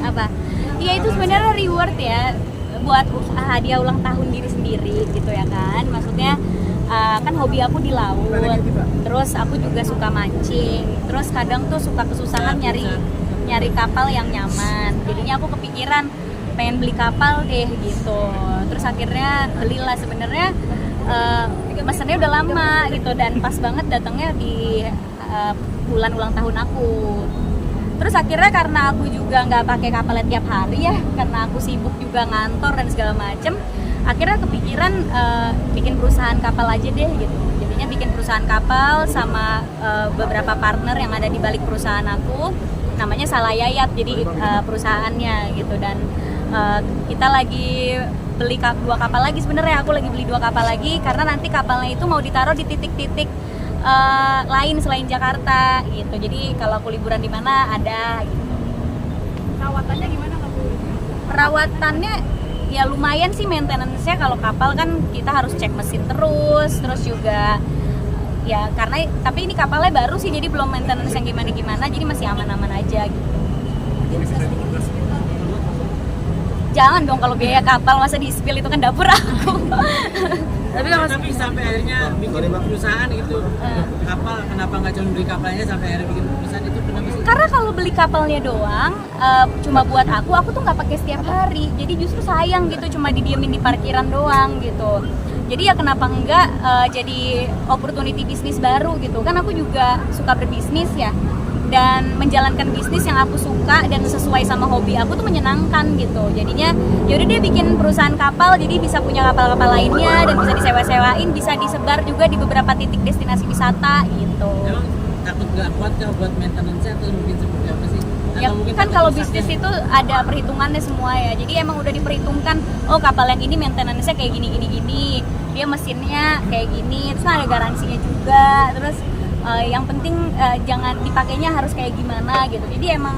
Apa? Iya itu sebenarnya reward ya buat hadiah ulang tahun diri sendiri gitu ya kan. Maksudnya kan hobi aku di laut, terus aku juga suka mancing, terus kadang tuh suka kesusahan nyari kapal yang nyaman. Jadinya aku kepikiran pengen beli kapal deh gitu. Terus akhirnya belilah. Sebenarnya mesennya udah lama gitu dan pas banget datangnya di bulan ulang tahun aku. Terus akhirnya karena aku juga nggak pakai kapalnya tiap hari ya, karena aku sibuk juga ngantor dan segala macem, akhirnya kepikiran bikin perusahaan kapal aja deh gitu. Jadinya bikin perusahaan kapal sama beberapa partner yang ada di balik perusahaan aku, namanya Salayayat jadi perusahaannya gitu. Dan kita lagi beli 2 kapal lagi. Sebenarnya aku lagi beli 2 kapal lagi karena nanti kapalnya itu mau ditaruh di titik-titik lain selain Jakarta gitu. Jadi kalau aku liburan di mana ada gitu. Perawatannya gimana kamu? Perawatannya ya lumayan sih maintenance-nya. Kalau kapal kan kita harus cek mesin terus juga ya karena tapi ini kapalnya baru sih jadi belum maintenance yang gimana-gimana, jadi masih aman-aman aja gitu. Jangan dong kalau biaya kapal masa di-spill itu kan dapur aku. Tapi sampai akhirnya bikin perusahaan gitu. Kapal kenapa nggak cuma beli kapalnya sampai akhirnya bikin perusahaan itu kenapa sih? Karena kalau beli kapalnya doang cuma buat aku tuh nggak pakai setiap hari. Jadi justru sayang gitu cuma didiemin di parkiran doang gitu. Jadi ya kenapa enggak jadi opportunity bisnis baru gitu. Kan aku juga suka berbisnis ya. Dan menjalankan bisnis yang aku suka dan sesuai sama hobi aku tuh menyenangkan gitu. Jadinya yaudah dia bikin perusahaan kapal, jadi bisa punya kapal-kapal lainnya dan bisa disewa-sewain, bisa disebar juga di beberapa titik destinasi wisata gitu. Emang takut nggak kuat kah buat maintenance-nya atau mungkin seperti apa sih? Ya kan kalau bisnis itu ada perhitungannya semua ya. Jadi emang udah diperhitungkan, oh kapal yang ini maintenance-nya kayak gini. Dia mesinnya kayak gini, terus ada garansinya juga. Terus yang penting jangan dipakainya harus kayak gimana gitu. Jadi emang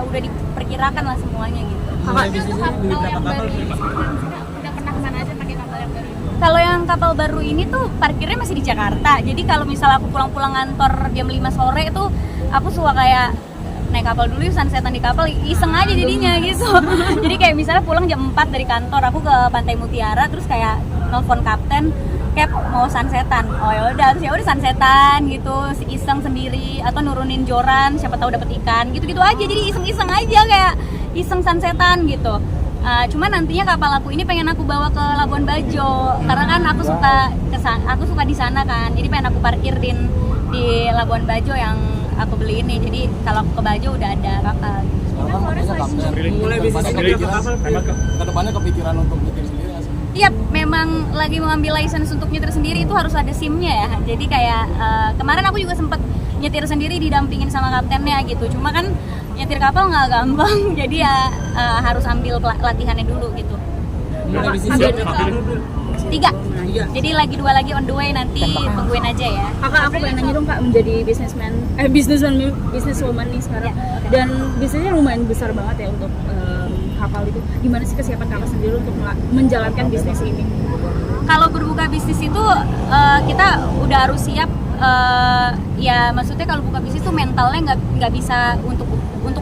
udah diperkirakan lah semuanya gitu. Kakaknya untuk kapal yang baru ini udah pernah kemana aja pakai kapal yang baru ini? Kalau yang kapal baru ini tuh parkirnya masih di Jakarta. Jadi kalau misal aku pulang-pulang ngantor jam 5 sore itu aku suka kayak naik kapal dulu, sunsetan di kapal, iseng aja jadinya gitu. Jadi kayak misalnya pulang jam 4 dari kantor, aku ke Pantai Mutiara terus kayak nelfon kapten, kayak mau sunsetan. Oh ya udah sunsetan gitu, iseng sendiri atau nurunin joran, siapa tahu dapat ikan, gitu-gitu aja. Jadi iseng-iseng aja kayak iseng sunsetan gitu. Cuma nantinya kapal aku ini pengen aku bawa ke Labuan Bajo karena kan aku suka di sana kan. Jadi pengen aku parkirin di Labuan Bajo yang aku beli ini. Jadi kalau aku ke Bajo udah ada kapal. Mulai bisnis sendiri ke depannya kepikiran untuk nyetir sendiri nggak sih? Iya, memang lagi mengambil license untuk nyetir sendiri itu harus ada SIM-nya ya. Jadi kayak kemarin aku juga sempat nyetir sendiri didampingin sama kaptennya gitu. Cuma kan nyetir kapal nggak gampang. Jadi ya harus ambil latihannya dulu gitu. mulai bisnis Tiga. Jadi lagi 2 lagi on the way, nanti tungguin aja ya. Kakak, aku pengen nanya dong Kak, menjadi businesswoman nih sekarang. Dan bisnisnya lumayan besar banget ya untuk kapal itu. Gimana sih kesiapan Kakak sendiri untuk menjalankan bisnis ini? Kalau berbuka bisnis itu kita udah harus siap. Ya maksudnya kalau buka bisnis tuh mentalnya nggak bisa untuk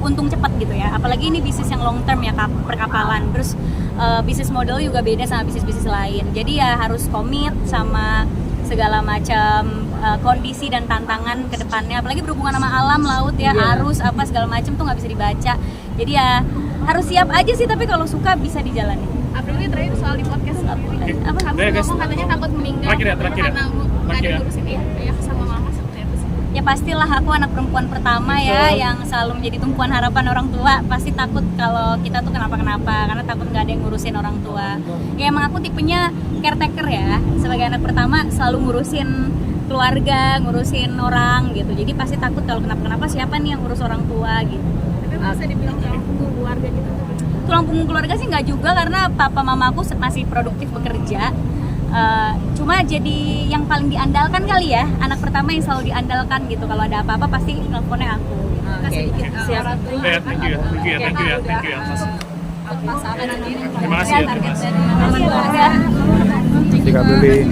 untung cepat gitu ya. Apalagi ini bisnis yang long term ya, perkapalan. Terus bisnis model juga beda sama bisnis lain. Jadi ya harus komit sama segala macam kondisi dan tantangan ke depannya. Apalagi berhubungan sama alam, laut ya, arus apa segala macam tuh nggak bisa dibaca. Jadi ya harus siap aja sih, tapi kalau suka bisa dijalani. April ini terakhir soal di podcast sendiri. Apa kamu ngomong katanya takut meninggal karena nggak ada ngurusin ayah sama mama, seperti apa sih? Ya pastilah, aku anak perempuan pertama ya yang selalu menjadi tumpuan harapan orang tua. Pasti takut kalau kita tuh kenapa-kenapa, karena takut nggak ada yang ngurusin orang tua. Ya emang aku tipenya caretaker ya, sebagai anak pertama selalu ngurusin keluarga, ngurusin orang gitu. Jadi pasti takut kalau kenapa-kenapa siapa nih yang ngurus orang tua gitu. Tapi bisa dibilang tulang punggung keluarga gitu. Tulang punggung keluarga sih nggak juga, karena papa mama aku masih produktif bekerja. Cuma jadi yang paling diandalkan kali ya, anak pertama yang selalu diandalkan gitu. Kalau ada apa-apa pasti nelfonnya aku. Oke, siap. Thank you ya. Pasangan sendiri. Terima kasih ya. Target dari Jika beli